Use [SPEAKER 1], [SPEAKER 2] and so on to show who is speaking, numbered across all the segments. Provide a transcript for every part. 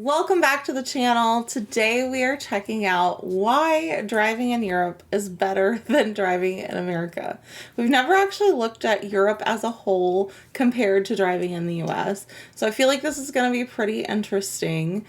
[SPEAKER 1] Welcome back to the channel. Today we are checking out why driving in Europe is better than driving in America. We've never actually looked at Europe as a whole compared to driving in the US, so I feel like this is going to be pretty interesting.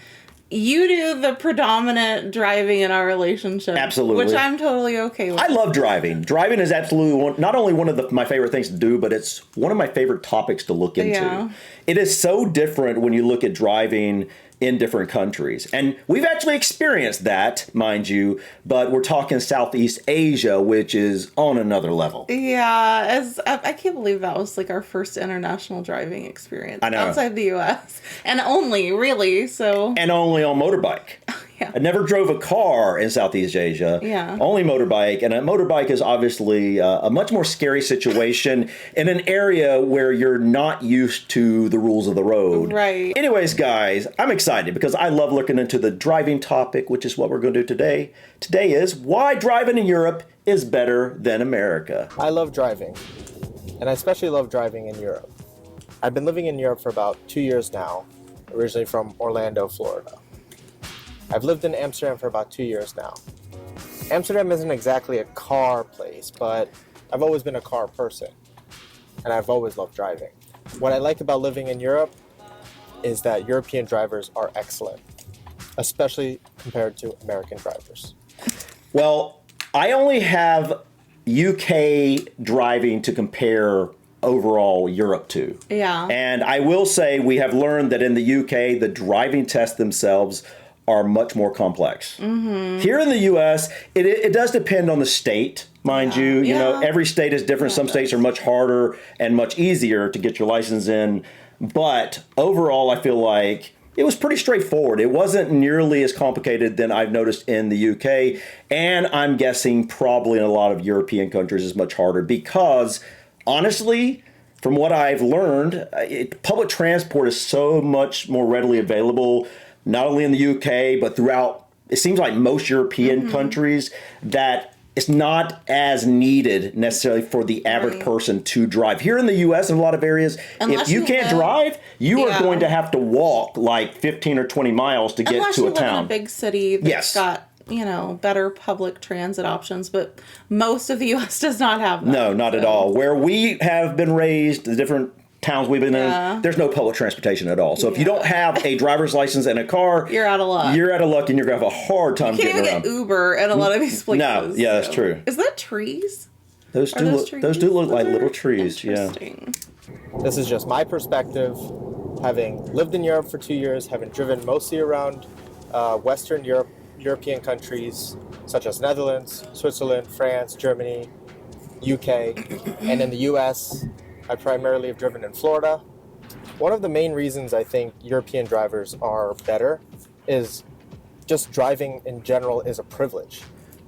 [SPEAKER 1] You do the predominant driving in our relationship.
[SPEAKER 2] Absolutely.
[SPEAKER 1] Which I'm totally okay with.
[SPEAKER 2] I love driving. Driving is absolutely not only one of my favorite things to do, but it's one of my favorite topics to look into.
[SPEAKER 1] Yeah.
[SPEAKER 2] It is so different when you look at driving in different countries. And we've actually experienced that, mind you, but we're talking Southeast Asia, which is on another level.
[SPEAKER 1] Yeah, I can't believe that was like our first international driving experience
[SPEAKER 2] I know.
[SPEAKER 1] outside the US. And only, really, so.
[SPEAKER 2] And only on motorbike.
[SPEAKER 1] Yeah.
[SPEAKER 2] I never drove a car in Southeast Asia.
[SPEAKER 1] Yeah.
[SPEAKER 2] Only motorbike. And a motorbike is obviously a much more scary situation in an area where you're not used to the rules of the road.
[SPEAKER 1] Right.
[SPEAKER 2] Anyways, guys, I'm excited because I love looking into the driving topic, which is what we're going to do today. Today is why driving in Europe is better than America.
[SPEAKER 3] I love driving, and I especially love driving in Europe. I've been living in Europe for about 2 years now, originally from Orlando, Florida. I've lived in Amsterdam for about 2 years now. Amsterdam isn't exactly a car place, but I've always been a car person, and I've always loved driving. What I like about living in Europe is that European drivers are excellent, especially compared to American drivers.
[SPEAKER 2] Well, I only have UK driving to compare overall Europe to.
[SPEAKER 1] Yeah.
[SPEAKER 2] And I will say we have learned that in the UK, the driving tests themselves are much more complex. Mm-hmm. Here in the US, it does depend on the state, mind you. You know, every state is different. Some states are much harder and much easier to get your license in. But overall, I feel like it was pretty straightforward. It wasn't nearly as complicated than I've noticed in the UK. And I'm guessing probably in a lot of European countries is much harder because, honestly, from what I've learned, public transport is so much more readily available, not only in the UK, but throughout, it seems like most European countries, that it's not as needed necessarily for the average person to drive. Here in the US, in a lot of areas,
[SPEAKER 1] Unless
[SPEAKER 2] if you can't drive, you are going to have to walk like 15 or 20 miles to get
[SPEAKER 1] Unless
[SPEAKER 2] to
[SPEAKER 1] you
[SPEAKER 2] a
[SPEAKER 1] live in
[SPEAKER 2] town.
[SPEAKER 1] a big city that's got, you know, better public transit options, but most of the U.S. does not have that.
[SPEAKER 2] No, not at all. Where we have been raised, the different towns we've been in, there's no public transportation at all. So if you don't have a driver's license and a car,
[SPEAKER 1] you're out of luck.
[SPEAKER 2] You're out of luck and you're going to have a hard time
[SPEAKER 1] You can't
[SPEAKER 2] getting
[SPEAKER 1] even
[SPEAKER 2] around.
[SPEAKER 1] get Uber in a lot of these places.
[SPEAKER 2] No, yeah, that's true.
[SPEAKER 1] Is that trees?
[SPEAKER 2] Those do look like little trees, yeah.
[SPEAKER 1] Interesting.
[SPEAKER 3] This is just my perspective, having lived in Europe for 2 years, having driven mostly around Western European countries such as Netherlands, Switzerland, France, Germany, UK, and in the US, I primarily have driven in Florida. One of the main reasons I think European drivers are better is just driving in general is a privilege.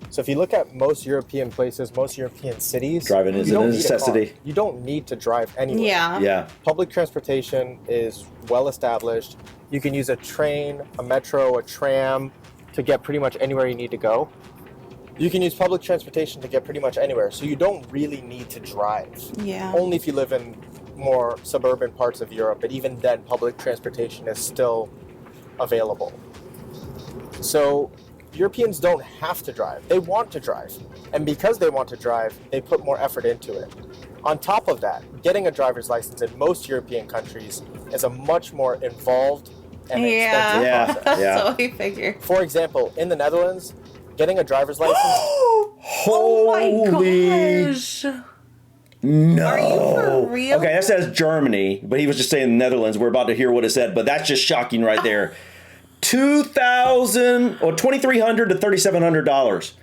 [SPEAKER 3] So if you look at most European places, most European cities,
[SPEAKER 2] Driving is a necessity.
[SPEAKER 3] You don't need to drive anywhere.
[SPEAKER 1] Yeah.
[SPEAKER 2] Yeah.
[SPEAKER 3] Public transportation is well established. You can use a train, a metro, a tram to get pretty much anywhere you need to go. You can use public transportation to get pretty much anywhere. So you don't really need to drive.
[SPEAKER 1] Yeah.
[SPEAKER 3] Only if you live in more suburban parts of Europe, but even then public transportation is still available. So Europeans don't have to drive. They want to drive. And because they want to drive, they put more effort into it. On top of that, getting a driver's license in most European countries is a much more involved and expensive process.
[SPEAKER 1] So I figure.
[SPEAKER 3] For example, in the Netherlands, getting a driver's license...
[SPEAKER 1] Oh my gosh.
[SPEAKER 2] No.
[SPEAKER 1] Are you for real?
[SPEAKER 2] Okay, that says Germany, but he was just saying Netherlands. We're about to hear what it said, but that's just shocking right there. $2,000 or $2,300 to $3,700.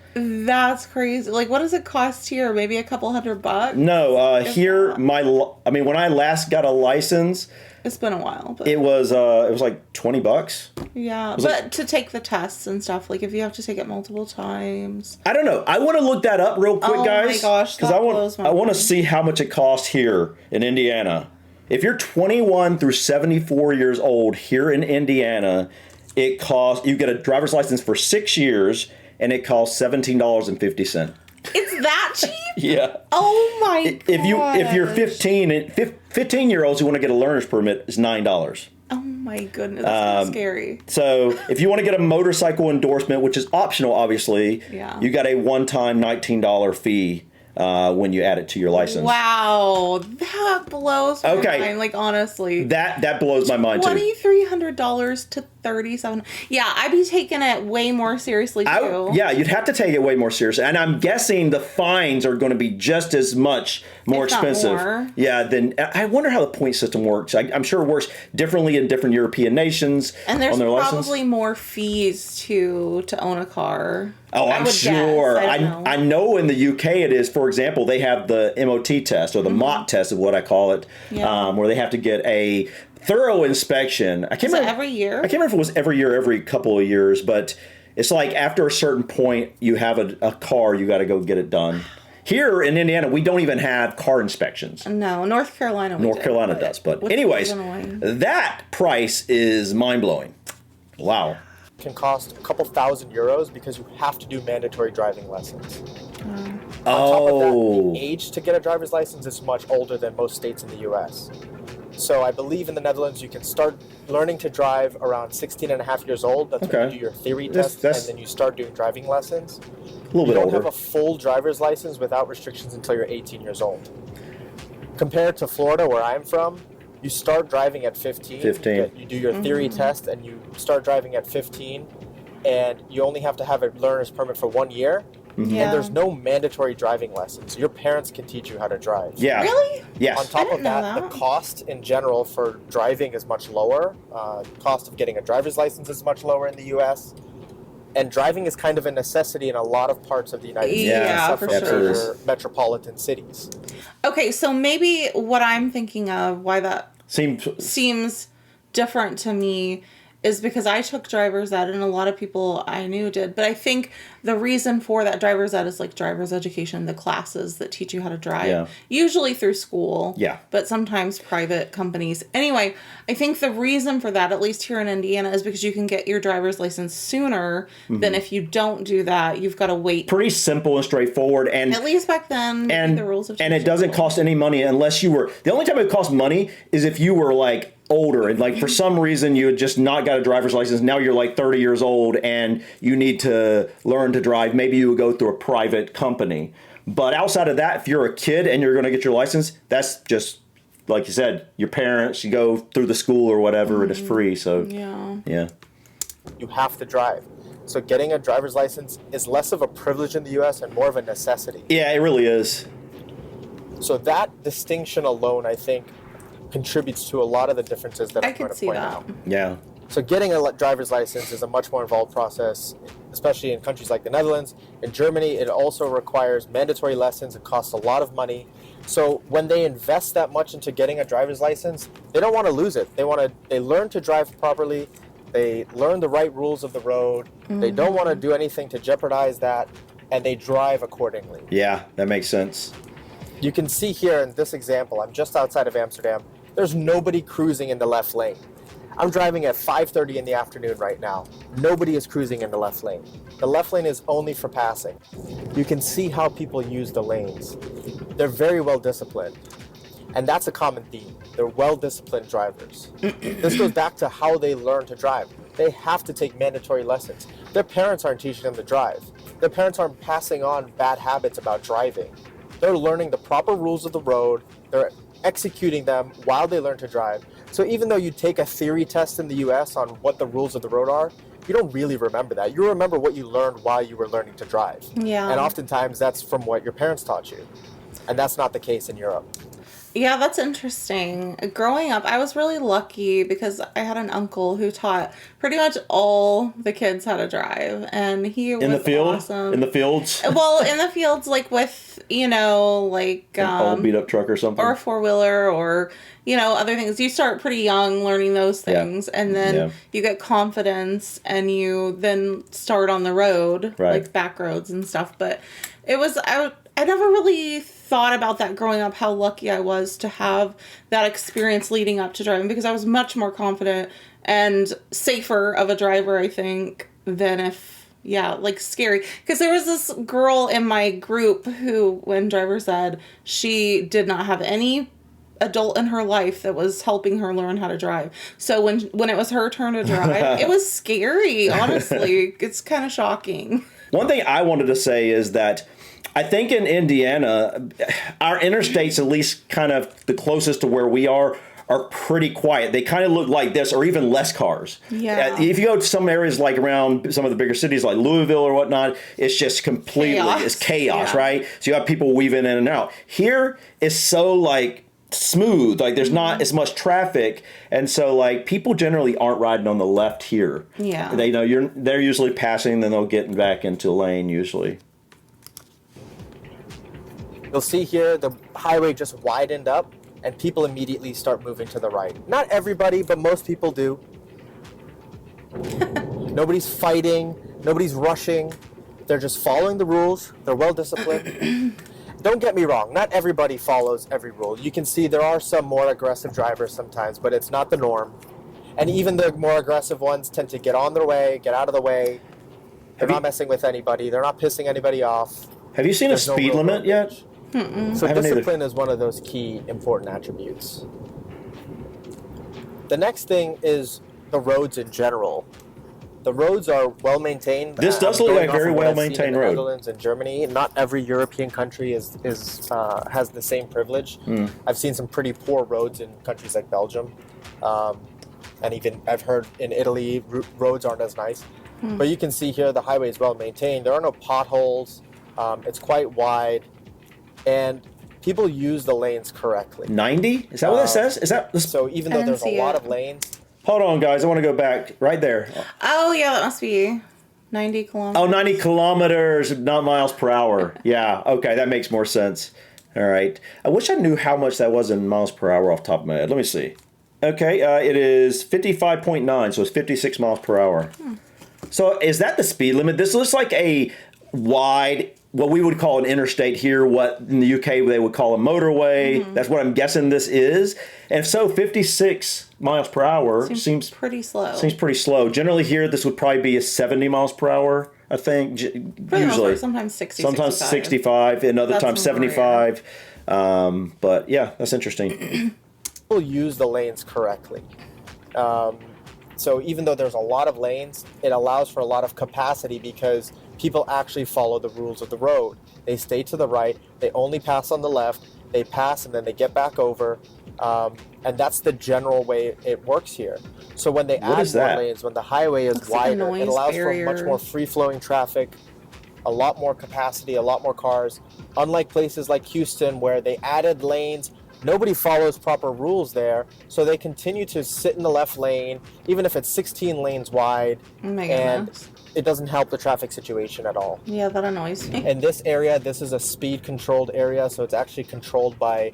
[SPEAKER 1] That's crazy. Like, what does it cost here? Maybe a couple $100?
[SPEAKER 2] No, here when I last got a license,
[SPEAKER 1] It's been a while, but
[SPEAKER 2] it was like $20.
[SPEAKER 1] yeah. But to take the tests and stuff, like if you have to take it multiple times.
[SPEAKER 2] I don't know. I want to look that up real quick,
[SPEAKER 1] Oh
[SPEAKER 2] guys.
[SPEAKER 1] my gosh,
[SPEAKER 2] because
[SPEAKER 1] that
[SPEAKER 2] I
[SPEAKER 1] blows my
[SPEAKER 2] want to
[SPEAKER 1] mind.
[SPEAKER 2] see how much it costs here in Indiana. If you're 21 through 74 years old here in Indiana, it costs, you get a driver's license for 6 years, and it costs $17.50.
[SPEAKER 1] It's that cheap?
[SPEAKER 2] Yeah.
[SPEAKER 1] Oh my god.
[SPEAKER 2] If you're 15 year olds who want to get a learner's permit, it's $9.
[SPEAKER 1] Oh my goodness, that's so scary.
[SPEAKER 2] So if you want to get a motorcycle endorsement, which is optional, obviously,
[SPEAKER 1] Yeah.
[SPEAKER 2] you got a one-time $19 fee when you add it to your license.
[SPEAKER 1] Wow, that blows my mind. Like, honestly,
[SPEAKER 2] That blows my mind too.
[SPEAKER 1] $2,300 to $3,700. Yeah, I'd be taking it way more seriously too.
[SPEAKER 2] Yeah, you'd have to take it way more seriously, and I'm guessing the fines are going to be just as much more
[SPEAKER 1] If not
[SPEAKER 2] expensive.
[SPEAKER 1] more.
[SPEAKER 2] Yeah, then I wonder how the point system works. I'm sure it works differently in different European nations.
[SPEAKER 1] And there's
[SPEAKER 2] on their license.
[SPEAKER 1] probably more fees to own a car.
[SPEAKER 2] Oh,
[SPEAKER 1] I
[SPEAKER 2] I'm
[SPEAKER 1] would
[SPEAKER 2] sure.
[SPEAKER 1] guess. I don't know.
[SPEAKER 2] I know in the UK it is. For example, they have the MOT test or the MOT test is what I call it,
[SPEAKER 1] Yeah.
[SPEAKER 2] where they have to get a thorough inspection. I can't
[SPEAKER 1] Is it
[SPEAKER 2] remember
[SPEAKER 1] every year?
[SPEAKER 2] I can't remember if it was every year, every couple of years, but it's like after a certain point, you have a car, you got to go get it done. Here in Indiana, we don't even have car inspections.
[SPEAKER 1] No, North Carolina.
[SPEAKER 2] North Carolina does, but
[SPEAKER 1] which
[SPEAKER 2] anyways,
[SPEAKER 1] is annoying.
[SPEAKER 2] that price is mind blowing. Wow.
[SPEAKER 3] Can cost a couple €1,000 because you have to do mandatory driving lessons. On top of that, the age to get a driver's license is much older than most states in the U.S. So I believe in the Netherlands you can start learning to drive around 16 and a half years old. That's when you do your theory test, and then you start doing driving lessons.
[SPEAKER 2] A little bit
[SPEAKER 3] You don't
[SPEAKER 2] older.
[SPEAKER 3] have a full driver's license without restrictions until you're 18 years old. Compared to Florida, where I'm from, you start driving at 15.
[SPEAKER 2] 15.
[SPEAKER 3] You do your theory test, and you start driving at 15, and you only have to have a learner's permit for 1 year.
[SPEAKER 1] Yeah.
[SPEAKER 3] And there's no mandatory driving lessons. Your parents can teach you how to drive.
[SPEAKER 2] Yeah.
[SPEAKER 1] Really?
[SPEAKER 2] Yes.
[SPEAKER 3] On top
[SPEAKER 1] didn't
[SPEAKER 3] of
[SPEAKER 1] know
[SPEAKER 3] that, the
[SPEAKER 1] that.
[SPEAKER 3] cost in general for driving is much lower. Cost of getting a driver's license is much lower in the U.S. And driving is kind of a necessity in a lot of parts of the United States,
[SPEAKER 1] Yeah,
[SPEAKER 3] except
[SPEAKER 1] for
[SPEAKER 3] for
[SPEAKER 1] sure.
[SPEAKER 3] major metropolitan cities.
[SPEAKER 1] Okay, so maybe what I'm thinking of, why that
[SPEAKER 2] Seems
[SPEAKER 1] different to me, is because I took driver's ed and a lot of people I knew did. But I think the reason for that driver's ed is like driver's education, the classes that teach you how to drive.
[SPEAKER 2] Yeah.
[SPEAKER 1] Usually through school.
[SPEAKER 2] Yeah.
[SPEAKER 1] But sometimes private companies. Anyway, I think the reason for that, at least here in Indiana, is because you can get your driver's license sooner than if you don't do that. You've got to wait.
[SPEAKER 2] pretty simple and straightforward, and
[SPEAKER 1] At least back then, maybe the rules have changed.
[SPEAKER 2] and it doesn't cost any money unless you were. The only time it costs money is if you were like older and like for some reason you had just not got a driver's license. Now you're like 30 years old and you need to learn to drive. Maybe you would go through a private company. But outside of that, if you're a kid and you're going to get your license, that's just like you said, your parents. You go through the school or whatever, and it's free. So yeah.
[SPEAKER 3] You have to drive. So getting a driver's license is less of a privilege in the U.S. and more of a necessity.
[SPEAKER 2] Yeah, it really is.
[SPEAKER 3] So that distinction alone, I think, contributes to a lot of the differences that I'm
[SPEAKER 1] I
[SPEAKER 3] going
[SPEAKER 1] could
[SPEAKER 3] to
[SPEAKER 1] see
[SPEAKER 3] point
[SPEAKER 1] that.
[SPEAKER 3] out.
[SPEAKER 2] Yeah.
[SPEAKER 3] So getting a driver's license is a much more involved process, especially in countries like the Netherlands. In Germany, it also requires mandatory lessons. It costs a lot of money. So when they invest that much into getting a driver's license, they don't want to lose it. They learn to drive properly. They learn the right rules of the road. They don't want to do anything to jeopardize that, and they drive accordingly.
[SPEAKER 2] Yeah, that makes sense.
[SPEAKER 3] You can see here in this example, I'm just outside of Amsterdam. There's nobody cruising in the left lane. I'm driving at 5:30 in the afternoon right now. Nobody is cruising in the left lane. The left lane is only for passing. You can see how people use the lanes. They're very well disciplined. And that's a common theme. They're well-disciplined drivers. This goes back to how they learn to drive. They have to take mandatory lessons. Their parents aren't teaching them to drive. Their parents aren't passing on bad habits about driving. They're learning the proper rules of the road. They're executing them while they learn to drive. So even though you take a theory test in the US on what the rules of the road are, you don't really remember that. You remember what you learned while you were learning to drive.
[SPEAKER 1] Yeah.
[SPEAKER 3] And oftentimes that's from what your parents taught you. And that's not the case in Europe.
[SPEAKER 1] Yeah, that's interesting. Growing up, I was really lucky because I had an uncle who taught pretty much all the kids how to drive, and he was
[SPEAKER 2] In the field?
[SPEAKER 1] awesome.
[SPEAKER 2] In the fields?
[SPEAKER 1] Well, in the fields, like with, like
[SPEAKER 2] An old beat up truck or something?
[SPEAKER 1] or a four-wheeler or, other things. You start pretty young learning those things, and then you get confidence, and you then start on the road,
[SPEAKER 2] Right.
[SPEAKER 1] like back roads and stuff. But it was, I never really thought about that growing up, how lucky I was to have that experience leading up to driving, because I was much more confident and safer of a driver, I think, than if, scary. Because there was this girl in my group who, when driver's ed, she did not have any adult in her life that was helping her learn how to drive. So when it was her turn to drive, it was scary, honestly. It's kind of shocking.
[SPEAKER 2] One thing I wanted to say is that I think in Indiana, our interstates, at least kind of the closest to where we are pretty quiet. They kind of look like this, or even less cars.
[SPEAKER 1] Yeah.
[SPEAKER 2] If you go to some areas like around some of the bigger cities like Louisville or whatnot, it's just completely chaos,
[SPEAKER 1] yeah.
[SPEAKER 2] right? So you have people weaving in and out. Here is so like smooth, like there's not as much traffic, and so like people generally aren't riding on the left here.
[SPEAKER 1] Yeah.
[SPEAKER 2] They know they're usually passing, then they'll get back into a lane usually.
[SPEAKER 3] You'll see here the highway just widened up and people immediately start moving to the right. Not everybody, but most people do. Nobody's fighting, nobody's rushing. They're just following the rules. They're well disciplined. Don't get me wrong, not everybody follows every rule. You can see there are some more aggressive drivers sometimes, but it's not the norm. And even the more aggressive ones tend to get on their way, get out of the way. They're not messing with anybody. They're not pissing anybody off.
[SPEAKER 2] Have you seen
[SPEAKER 3] There's
[SPEAKER 2] a
[SPEAKER 3] no
[SPEAKER 2] speed
[SPEAKER 3] real
[SPEAKER 2] limit yet?
[SPEAKER 3] road rage.
[SPEAKER 1] Mm-mm.
[SPEAKER 3] So
[SPEAKER 2] haven't either.
[SPEAKER 3] discipline is one of those key important attributes. The next thing is the roads in general. The roads are well maintained.
[SPEAKER 2] This does look like a very well maintained road.
[SPEAKER 3] Netherlands and Germany. Not every European country has the same privilege. I've seen some pretty poor roads in countries like Belgium, and even I've heard in Italy roads aren't as nice. But you can see here the highway is well maintained. There are no potholes. It's quite wide, and people use the lanes correctly.
[SPEAKER 2] 90? Is that what it says? Is that
[SPEAKER 3] So even though
[SPEAKER 1] didn't
[SPEAKER 3] there's a
[SPEAKER 1] see
[SPEAKER 3] lot
[SPEAKER 1] it.
[SPEAKER 3] of lanes,
[SPEAKER 2] Hold on, guys. I want to go back right there.
[SPEAKER 1] Oh, yeah, that must be 90 kilometers.
[SPEAKER 2] Oh, 90 kilometers, not miles per hour. Yeah, okay, that makes more sense. All right. I wish I knew how much that was in miles per hour off the top of my head. Let me see. Okay, it is 55.9, so it's 56 miles per hour. So is that the speed limit? This looks like a wide, what we would call an interstate here, what in the UK they would call a motorway. That's what I'm guessing this is. And if so, 56 miles per hour seems
[SPEAKER 1] pretty slow.
[SPEAKER 2] Seems pretty slow. Generally here, this would probably be a 70 miles per hour, I think,
[SPEAKER 1] For the most
[SPEAKER 2] usually.
[SPEAKER 1] part, sometimes 60,
[SPEAKER 2] Sometimes
[SPEAKER 1] 65.
[SPEAKER 2] 65, and other
[SPEAKER 1] That's
[SPEAKER 2] times
[SPEAKER 1] more rare.
[SPEAKER 2] 75. But yeah, that's interesting.
[SPEAKER 3] people use the lanes correctly. So even though there's a lot of lanes, it allows for a lot of capacity because people actually follow the rules of the road. They stay to the right, they only pass on the left, they pass and then they get back over. And that's the general way it works here. So when they
[SPEAKER 2] What
[SPEAKER 3] add
[SPEAKER 2] is
[SPEAKER 3] more
[SPEAKER 2] that?
[SPEAKER 3] lanes, when the highway is
[SPEAKER 1] Looks like a
[SPEAKER 3] wider, it
[SPEAKER 1] noise
[SPEAKER 3] allows
[SPEAKER 1] barrier.
[SPEAKER 3] for much more free-flowing traffic, a lot more capacity, a lot more cars. Unlike places like Houston where they added lanes, nobody follows proper rules there, so they continue to sit in the left lane, even if it's 16 lanes wide,
[SPEAKER 1] Oh my
[SPEAKER 3] and
[SPEAKER 1] goodness.
[SPEAKER 3] it doesn't help the traffic situation at all.
[SPEAKER 1] Yeah, that annoys me.
[SPEAKER 3] In this area, this is a speed-controlled area, so it's actually controlled by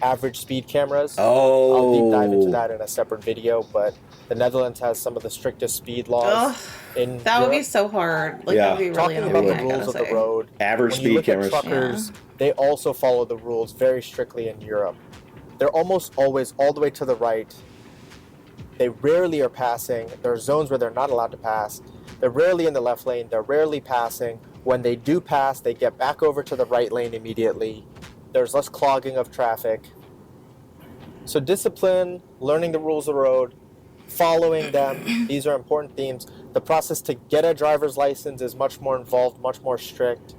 [SPEAKER 3] average speed cameras. I'll deep dive into that in a separate video, but the Netherlands has some of the strictest speed laws in
[SPEAKER 1] That would be
[SPEAKER 3] Europe.
[SPEAKER 1] so hard. Like,
[SPEAKER 2] Yeah.
[SPEAKER 1] that would be really
[SPEAKER 3] Talking
[SPEAKER 1] annoying,
[SPEAKER 3] about the
[SPEAKER 1] I gotta
[SPEAKER 3] rules of the
[SPEAKER 1] say.
[SPEAKER 3] road,
[SPEAKER 2] Average
[SPEAKER 3] when
[SPEAKER 2] speed
[SPEAKER 3] you look
[SPEAKER 2] cameras.
[SPEAKER 3] at truckers, they also follow the rules very strictly in Europe. They're almost always all the way to the right. They rarely are passing. There are zones where they're not allowed to pass. They're rarely in the left lane. They're rarely passing. When they do pass, they get back over to the right lane immediately. There's less clogging of traffic. So discipline, learning the rules of the road, following them, these are important themes. The process to get a driver's license is much more involved, much more strict.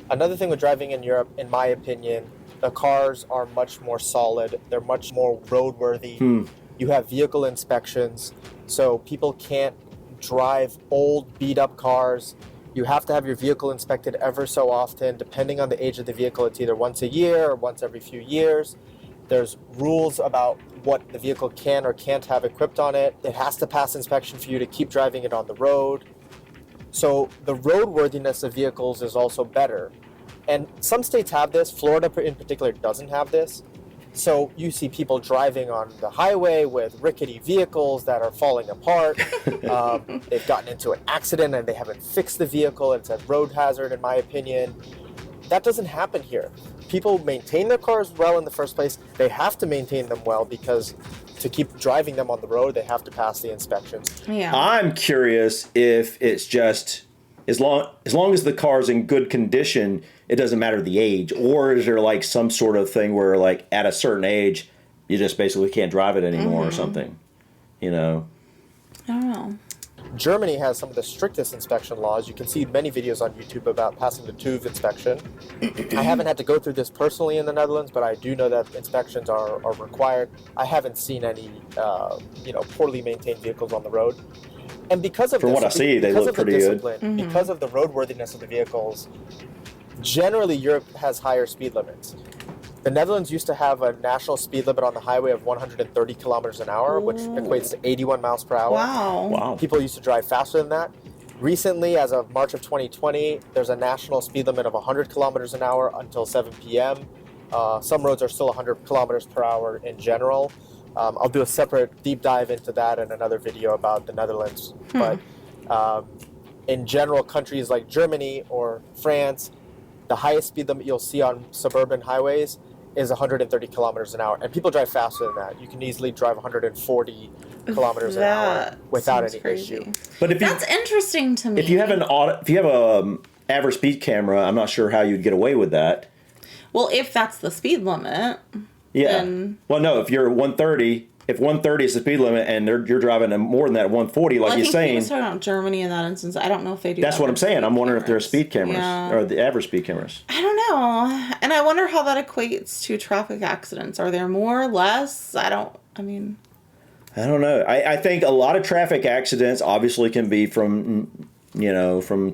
[SPEAKER 3] Another thing with driving in Europe, in my opinion, the cars are much more solid. They're much more roadworthy. You have vehicle inspections, so people can't drive old, beat-up cars. You have to have your vehicle inspected ever so often. Depending on the age of the vehicle, it's either once a year or once every few years. There's rules about what the vehicle can or can't have equipped on it. It has to pass inspection for you to keep driving it on the road. So the roadworthiness of vehicles is also better. And some states have this. Florida in particular doesn't have this. So you see people driving on the highway with rickety vehicles that are falling apart. They've gotten into an accident and they haven't fixed the vehicle. It's a road hazard, in my opinion. That doesn't happen here. People maintain their cars well in the first place. They have to maintain them well because to keep driving them on the road, they have to pass the inspections.
[SPEAKER 1] Yeah.
[SPEAKER 2] I'm curious if it's just as long as the car's in good condition, it doesn't matter the age? Or is there like some sort of thing where like at a certain age, you just basically can't drive it anymore or something? You know?
[SPEAKER 1] I don't know.
[SPEAKER 3] Germany has some of the strictest inspection laws. You can see many videos on YouTube about passing the TÜV inspection. I haven't had to go through this personally in the Netherlands, but I do know that inspections are required. I haven't seen any, poorly maintained vehicles on the road. And because of
[SPEAKER 2] From what I see, they look pretty good.
[SPEAKER 3] Because of the roadworthiness of the vehicles, generally Europe has higher speed limits. The Netherlands used to have a national speed limit on the highway of 130 kilometers an hour, which equates to 81 miles per hour.
[SPEAKER 1] Wow.
[SPEAKER 3] People used to drive faster than that. Recently, as of March of 2020, there's a national speed limit of 100 kilometers an hour until 7 p.m. Some roads are still 100 kilometers per hour in general. I'll do a separate deep dive into that in another video about the Netherlands. But in general, countries like Germany or France, the highest speed limit you'll see on suburban highways is 130 kilometers an hour. And people drive faster than that. You can easily drive 140 kilometers an hour without any issue.
[SPEAKER 2] But if
[SPEAKER 1] That's interesting to me.
[SPEAKER 2] if you have a average speed camera, I'm not sure how you'd get away with that.
[SPEAKER 1] Well, if that's the speed limit.
[SPEAKER 2] Yeah.
[SPEAKER 1] Then,
[SPEAKER 2] Well, no, if you're 130, if 130 is the speed limit and you're driving more than that 140, like
[SPEAKER 1] I
[SPEAKER 2] you're
[SPEAKER 1] think he
[SPEAKER 2] saying,
[SPEAKER 1] was talking about Germany in that instance. I don't know if they do.
[SPEAKER 2] that's what I'm saying. I'm wondering if there are speed cameras
[SPEAKER 1] Yeah.
[SPEAKER 2] or the average speed cameras.
[SPEAKER 1] I don't know. And I wonder how that equates to traffic accidents. Are there more, less? I don't know.
[SPEAKER 2] I think a lot of traffic accidents obviously can be from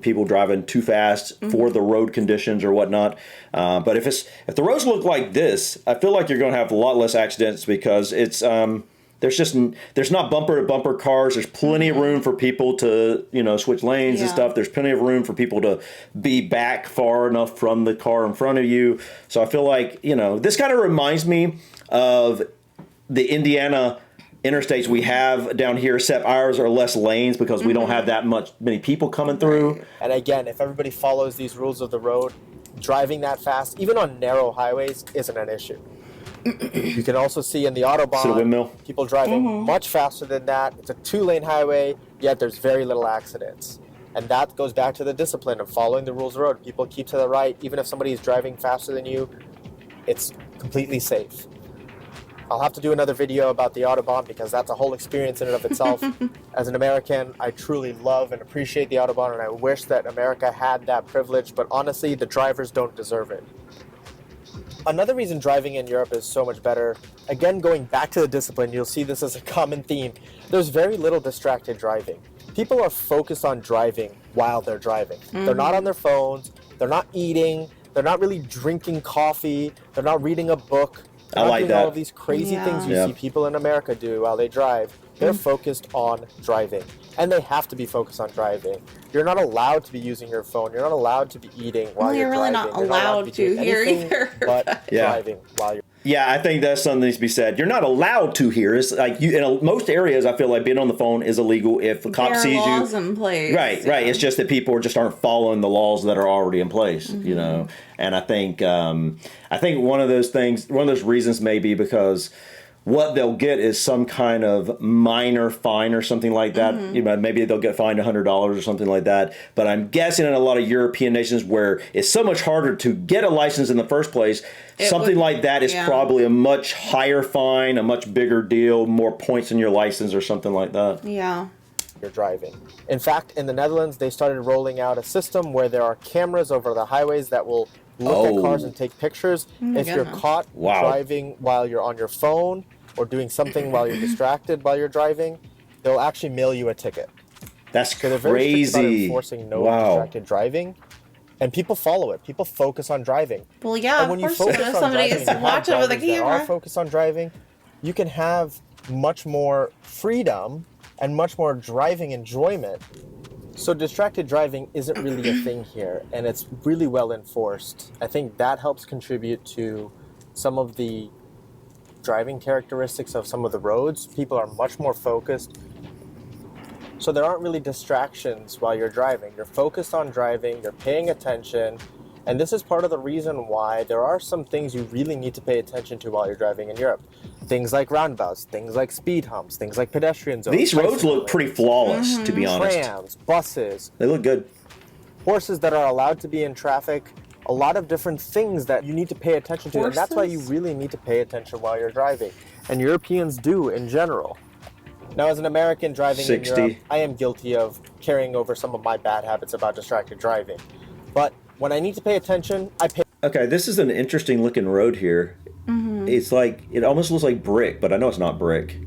[SPEAKER 2] people driving too fast for the road conditions or whatnot. But if the roads look like this, I feel like you're going to have a lot less accidents because it's there's not bumper to bumper cars. There's plenty of room for people to switch lanes and stuff. There's plenty of room for people to be back far enough from the car in front of you. So I feel like this kind of reminds me of the Indiana interstates we have down here, except ours are less lanes because we don't have that many people coming through.
[SPEAKER 3] And again, if everybody follows these rules of the road, driving that fast, even on narrow highways, isn't an issue. You can also see in the Autobahn, people driving much faster than that. It's a 2-lane highway, yet there's very little accidents. And that goes back to the discipline of following the rules of the road. People keep to the right. Even if somebody is driving faster than you, it's completely safe. I'll have to do another video about the Autobahn because that's a whole experience in and of itself. As an American, I truly love and appreciate the Autobahn, and I wish that America had that privilege, but honestly, the drivers don't deserve it. Another reason driving in Europe is so much better, again, going back to the discipline, you'll see this as a common theme. There's very little distracted driving. People are focused on driving while they're driving. They're not on their phones, they're not eating, they're not really drinking coffee, they're not reading a book.
[SPEAKER 2] I like that.
[SPEAKER 3] All of these crazy things you see people in America do while they drive. They're focused on driving. And they have to be focused on driving. You're not allowed to be using your phone. You're not allowed to be eating while you're
[SPEAKER 1] really
[SPEAKER 3] driving.
[SPEAKER 1] Not allowed to here either.
[SPEAKER 3] But driving while you're.
[SPEAKER 2] Yeah, I think that's something that needs to be said. You're not allowed to here. It's like in most areas, I feel like being on the phone is illegal if a cop sees you.
[SPEAKER 1] There are laws in place.
[SPEAKER 2] Right. It's just that people just aren't following the laws that are already in place, And I think one of those reasons may be because what they'll get is some kind of minor fine or something like that. Maybe they'll get fined $100 or something like that. But I'm guessing in a lot of European nations where it's so much harder to get a license in the first place, something like that is probably a much higher fine, a much bigger deal, more points in your license or something like that.
[SPEAKER 1] Yeah.
[SPEAKER 3] You're driving. In fact, in the Netherlands, they started rolling out a system where there are cameras over the highways that will look at cars and take pictures. If you're caught driving while you're on your phone or doing something while you're distracted while you're driving, they'll actually mail you a ticket.
[SPEAKER 2] That's
[SPEAKER 3] so they're very strict about
[SPEAKER 2] crazy.
[SPEAKER 3] Enforcing no distracted driving. And people follow it. People focus on driving.
[SPEAKER 1] Well, yeah,
[SPEAKER 3] and when you focus on
[SPEAKER 1] somebody
[SPEAKER 3] driving,
[SPEAKER 1] is watching with a camera.
[SPEAKER 3] That are focused on driving, you can have much more freedom and much more driving enjoyment. So distracted driving isn't really a thing here, and it's really well enforced. I think that helps contribute to some of the driving characteristics of some of the roads. People are much more focused. So there aren't really distractions while you're driving. You're focused on driving, you're paying attention, and this is part of the reason why there are some things you really need to pay attention to while you're driving in Europe. Things like roundabouts, things like speed humps, things like pedestrian zones.
[SPEAKER 2] These roads look pretty flawless, to be honest.
[SPEAKER 3] Trams, buses.
[SPEAKER 2] They look good.
[SPEAKER 3] horses that are allowed to be in traffic, a lot of different things that you need to pay attention to. And that's why you really need to pay attention while you're driving. And Europeans do in general. Now, as an American driving in Europe, I am guilty of carrying over some of my bad habits about distracted driving. But when I need to pay attention, I pay.
[SPEAKER 2] Okay, this is an interesting looking road here. It's like, it almost looks like brick, but I know it's not brick.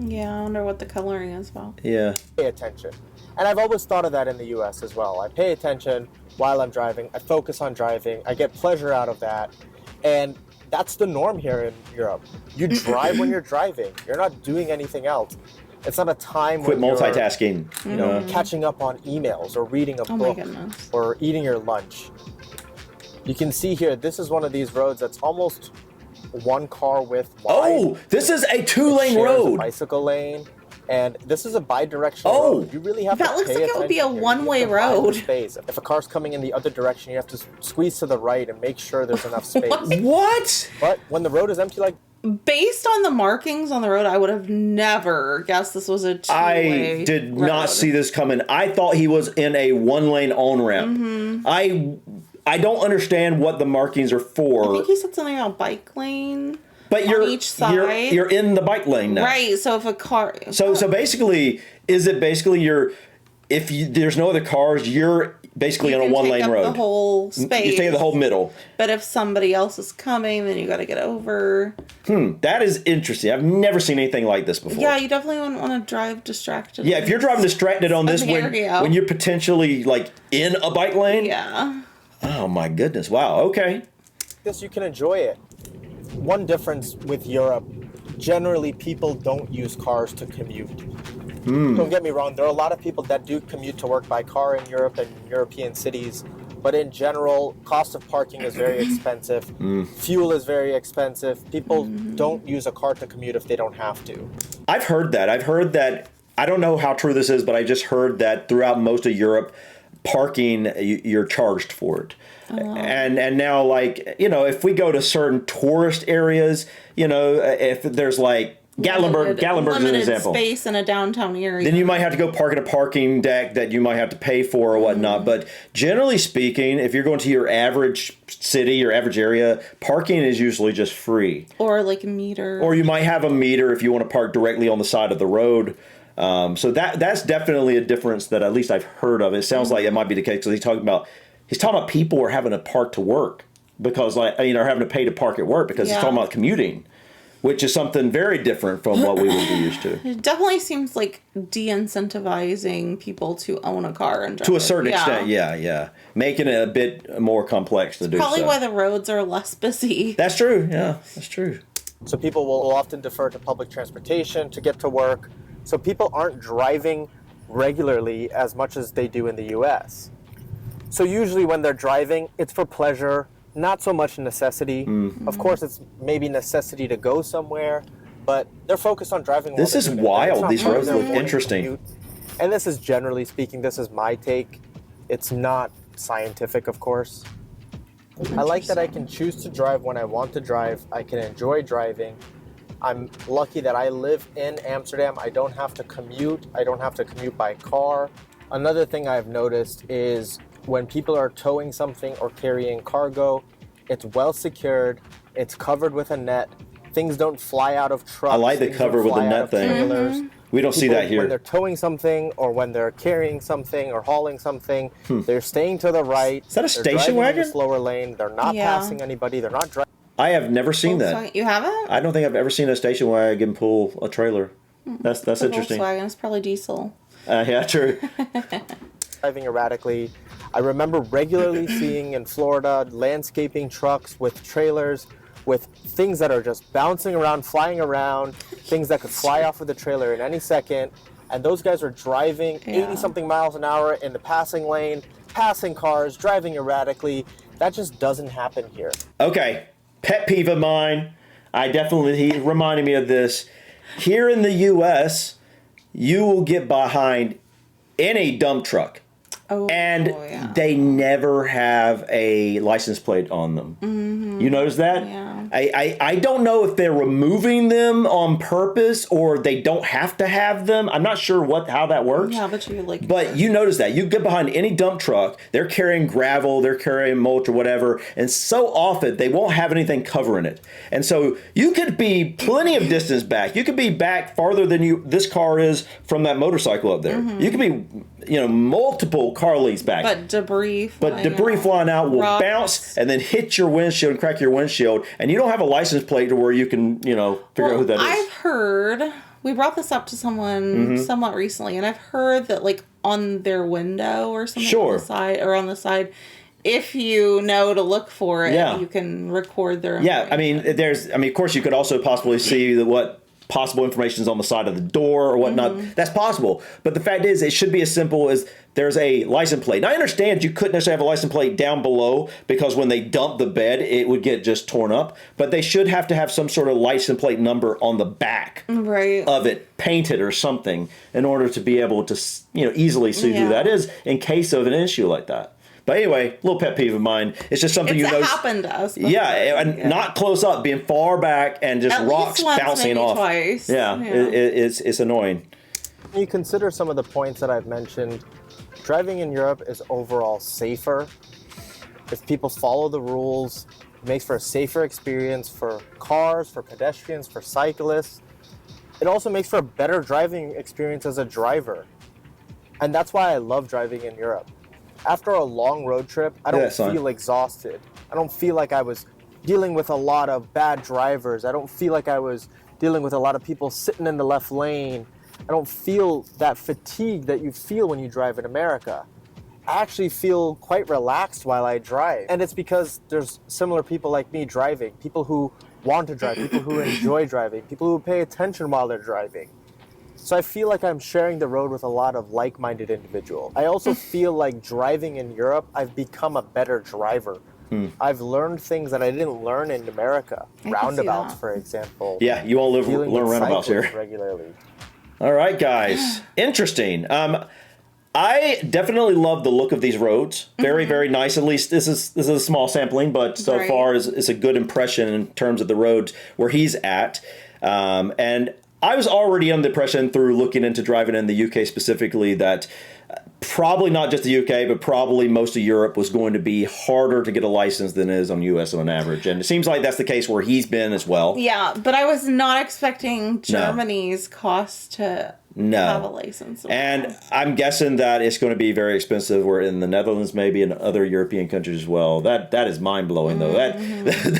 [SPEAKER 1] Yeah, I wonder what the coloring is about.
[SPEAKER 2] Yeah.
[SPEAKER 3] Pay attention. And I've always thought of that in the US as well. I pay attention while I'm driving. I focus on driving. I get pleasure out of that. And that's the norm here in Europe. You drive when you're driving. You're not doing anything else. It's not a time
[SPEAKER 2] Quit
[SPEAKER 3] when
[SPEAKER 2] multitasking.
[SPEAKER 3] you're catching up on emails or reading a book or eating your lunch. You can see here, this is one of these roads that's almost one car width wide.
[SPEAKER 2] Oh, this is a 2-lane road.
[SPEAKER 3] A bicycle lane. And this is a bi-directional road. You really have to pay attention.
[SPEAKER 1] That looks like it would be a one-way road.
[SPEAKER 3] Space. If a car's coming in the other direction, you have to squeeze to the right and make sure there's enough space.
[SPEAKER 2] What?
[SPEAKER 3] But when the road is empty like...
[SPEAKER 1] Based on the markings on the road, I would have never guessed this was a two-way
[SPEAKER 2] I did not see this coming. I thought he was in a 1-lane on-ramp. I don't understand what the markings are for.
[SPEAKER 1] I think he said something about bike lane.
[SPEAKER 2] But you're
[SPEAKER 1] on each side.
[SPEAKER 2] You're in the bike lane now.
[SPEAKER 1] Right. So if a car
[SPEAKER 2] So basically, is it basically there's no other cars, you're basically on a 1-lane road.
[SPEAKER 1] The whole space.
[SPEAKER 2] You take the whole middle.
[SPEAKER 1] But if somebody else is coming, then you got to get over.
[SPEAKER 2] That is interesting. I've never seen anything like this before.
[SPEAKER 1] Yeah, you definitely wouldn't want to drive distracted.
[SPEAKER 2] Yeah, if you're driving distracted on this when you're potentially like in a bike lane.
[SPEAKER 1] Yeah.
[SPEAKER 2] Oh my goodness. Wow. Okay.
[SPEAKER 3] Yes, you can enjoy it. One difference with Europe, generally people don't use cars to commute. Don't get me wrong, there are a lot of people that do commute to work by car in Europe and European cities, but in general, cost of parking is very expensive. Fuel is very expensive. People don't use a car to commute if they don't have to.
[SPEAKER 2] I've heard that. I don't know how true this is, but I just heard that throughout most of Europe, parking, you're charged for it. And now, like, if we go to certain tourist areas, if there's like Gatlinburg is an example.
[SPEAKER 1] Space in a downtown area.
[SPEAKER 2] Then you might have to go park at a parking deck that you might have to pay for or whatnot. But generally speaking, if you're going to your average city, your average area, parking is usually just free.
[SPEAKER 1] Or like a meter.
[SPEAKER 2] Or you might have a meter if you want to park directly on the side of the road. So that's definitely a difference that at least I've heard of. It sounds like it might be the case because he's talking about people are having to park to work because are having to pay to park at work because he's talking about commuting, which is something very different from what we would be used to.
[SPEAKER 1] It definitely seems like de-incentivizing people to own a car and drive
[SPEAKER 2] to a certain extent. Yeah, making it a bit more complex to do.
[SPEAKER 1] Probably why the roads are less busy.
[SPEAKER 2] That's true. Yeah, that's true.
[SPEAKER 3] So people will often defer to public transportation to get to work. So people aren't driving regularly as much as they do in the US. So usually when they're driving, it's for pleasure, not so much necessity. Of course, it's maybe necessity to go somewhere, but they're focused on driving.
[SPEAKER 2] This is wild. These roads look interesting.
[SPEAKER 3] And this is generally speaking, this is my take. It's not scientific, of course. I like that I can choose to drive when I want to drive. I can enjoy driving. I'm lucky that I live in Amsterdam. I don't have to commute. I don't have to commute by car. Another thing I've noticed is when people are towing something or carrying cargo, it's well secured, it's covered with a net, things don't fly out of trucks.
[SPEAKER 2] I like the cover with the net thing. We don't see that here.
[SPEAKER 3] When they're towing something or when they're carrying something or hauling something, they're staying to the right.
[SPEAKER 2] Is that a station wagon?
[SPEAKER 3] In the slower lane. They're not passing anybody. They're not driving.
[SPEAKER 2] I have never seen that.
[SPEAKER 1] You haven't?
[SPEAKER 2] I don't think I've ever seen a station wagon pull a trailer. That's interesting.
[SPEAKER 1] Volkswagen is probably diesel.
[SPEAKER 2] Yeah, true.
[SPEAKER 3] Driving erratically. I remember regularly seeing in Florida landscaping trucks with trailers with things that are just bouncing around, flying around, things that could fly off of the trailer in any second. And those guys are driving 80-something miles an hour in the passing lane, passing cars, driving erratically. That just doesn't happen here.
[SPEAKER 2] Okay, pet peeve of mine. He reminded me of this. Here in the U.S., you will get behind any dump truck.
[SPEAKER 1] Oh,
[SPEAKER 2] and
[SPEAKER 1] yeah.
[SPEAKER 2] they never have a license plate on them. You notice that?
[SPEAKER 1] Yeah.
[SPEAKER 2] I don't know if they're removing them on purpose or they don't have to have them. I'm not sure how that works.
[SPEAKER 1] Yeah, but you like.
[SPEAKER 2] But you notice that you get behind any dump truck, they're carrying gravel, they're carrying mulch or whatever, and so often they won't have anything covering it. And so you could be plenty of distance back. You could be back farther than this car is from that motorcycle up there. You could be, multiple car lengths back.
[SPEAKER 1] But debris
[SPEAKER 2] Flying out will
[SPEAKER 1] rocks.
[SPEAKER 2] bounce and then hit your windshield and crack your windshield, and you don't have a license plate to where you can, figure out who that is.
[SPEAKER 1] I've heard, we brought this up to someone somewhat recently, and I've heard that like on their window or something on the side, if you know to look for it, you can record their information.
[SPEAKER 2] Yeah, of course you could also possibly see what possible information is on the side of the door or whatnot. That's possible. But the fact is, it should be as simple as there's a license plate. Now, I understand you couldn't necessarily have a license plate down below because when they dump the bed, it would get just torn up. But they should have to have some sort of license plate number on the back of it, painted or something, in order to be able to, easily see who that is in case of an issue like that. But anyway, little pet peeve of mine. It's just something
[SPEAKER 1] it's
[SPEAKER 2] you notice.
[SPEAKER 1] happened to us before.
[SPEAKER 2] Yeah, and not close up, being far back and just
[SPEAKER 1] At
[SPEAKER 2] rocks
[SPEAKER 1] least once,
[SPEAKER 2] bouncing
[SPEAKER 1] maybe
[SPEAKER 2] off.
[SPEAKER 1] Twice.
[SPEAKER 2] Yeah. It's annoying.
[SPEAKER 3] When you consider some of the points that I've mentioned, driving in Europe is overall safer. If people follow the rules, it makes for a safer experience for cars, for pedestrians, for cyclists. It also makes for a better driving experience as a driver. And that's why I love driving in Europe. After a long road trip, I don't feel exhausted. I don't feel like I was dealing with a lot of bad drivers. I don't feel like I was dealing with a lot of people sitting in the left lane. I don't feel that fatigue that you feel when you drive in America. I actually feel quite relaxed while I drive. And it's because there's similar people like me driving, people who want to drive, people who enjoy driving, people who pay attention while they're driving. So I feel like I'm sharing the road with a lot of like-minded individuals. I also feel like driving in Europe, I've become a better driver. I've learned things that I didn't learn in America. Roundabouts, for example.
[SPEAKER 2] Yeah, you all learn roundabouts here
[SPEAKER 3] regularly.
[SPEAKER 2] All right, guys. Interesting. I definitely love the look of these roads. Very, very nice. At least this is a small sampling, but so far it's a good impression in terms of the roads where he's at. And I was already under the impression through looking into driving in the UK specifically that probably not just the UK, but probably most of Europe was going to be harder to get a license than it is on US on average. And it seems like that's the case where he's been as well.
[SPEAKER 1] Yeah, but I was not expecting Germany's cost to have a license.
[SPEAKER 2] And I'm guessing that it's going to be very expensive. We're in the Netherlands, maybe in other European countries as well. That is mind-blowing, though.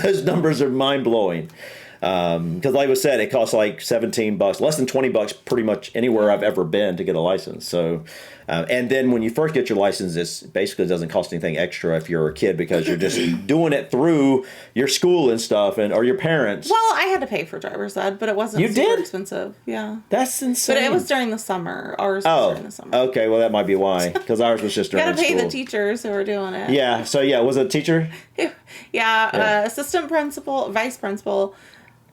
[SPEAKER 2] Those numbers are mind-blowing. Because like I said, it costs like $17, less than $20 pretty much anywhere I've ever been to get a license. So, and then when you first get your license, it basically doesn't cost anything extra if you're a kid because you're just doing it through your school and stuff or your parents.
[SPEAKER 1] Well, I had to pay for driver's ed, but it wasn't super expensive. Yeah.
[SPEAKER 2] That's insane.
[SPEAKER 1] But it was during the summer. Ours was during the summer.
[SPEAKER 2] Okay, well that might be why, because ours was just during school.
[SPEAKER 1] You gotta pay the teachers who were doing it.
[SPEAKER 2] Yeah, so was it a teacher?
[SPEAKER 1] Assistant principal, vice principal,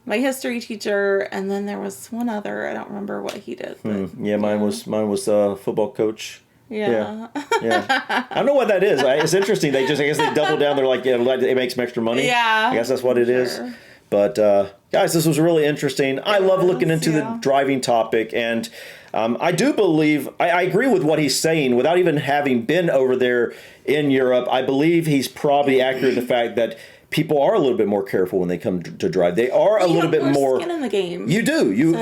[SPEAKER 1] my history teacher, and then there was one other. I don't remember what he did. But,
[SPEAKER 2] mine was a football coach.
[SPEAKER 1] Yeah.
[SPEAKER 2] I don't know what that is. It's interesting. I guess they double down. They're like, it makes some extra money.
[SPEAKER 1] Yeah.
[SPEAKER 2] I guess that's what it is. But guys, this was really interesting. I love looking into the driving topic, and I do believe I agree with what he's saying. Without even having been over there in Europe, I believe he's probably accurate in the fact that people are a little bit more careful when they come to drive. They are a little bit more
[SPEAKER 1] skin in the game.
[SPEAKER 2] You do.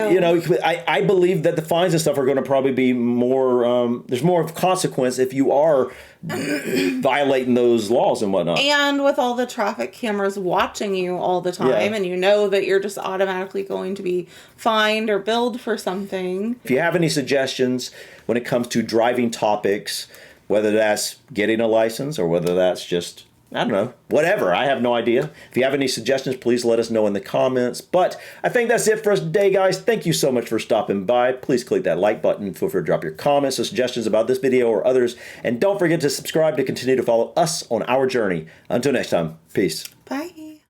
[SPEAKER 2] I believe that the fines and stuff are going to probably be more. There's more of consequence if you are violating those laws and whatnot.
[SPEAKER 1] And with all the traffic cameras watching you all the time, and you know that you're just automatically going to be fined or billed for something.
[SPEAKER 2] If you have any suggestions when it comes to driving topics, whether that's getting a license or whether that's just, I don't know, whatever. I have no idea. If you have any suggestions, please let us know in the comments. But I think that's it for us today, guys. Thank you so much for stopping by. Please click that like button. Feel free to drop your comments or suggestions about this video or others. And don't forget to subscribe to continue to follow us on our journey. Until next time, peace.
[SPEAKER 1] Bye.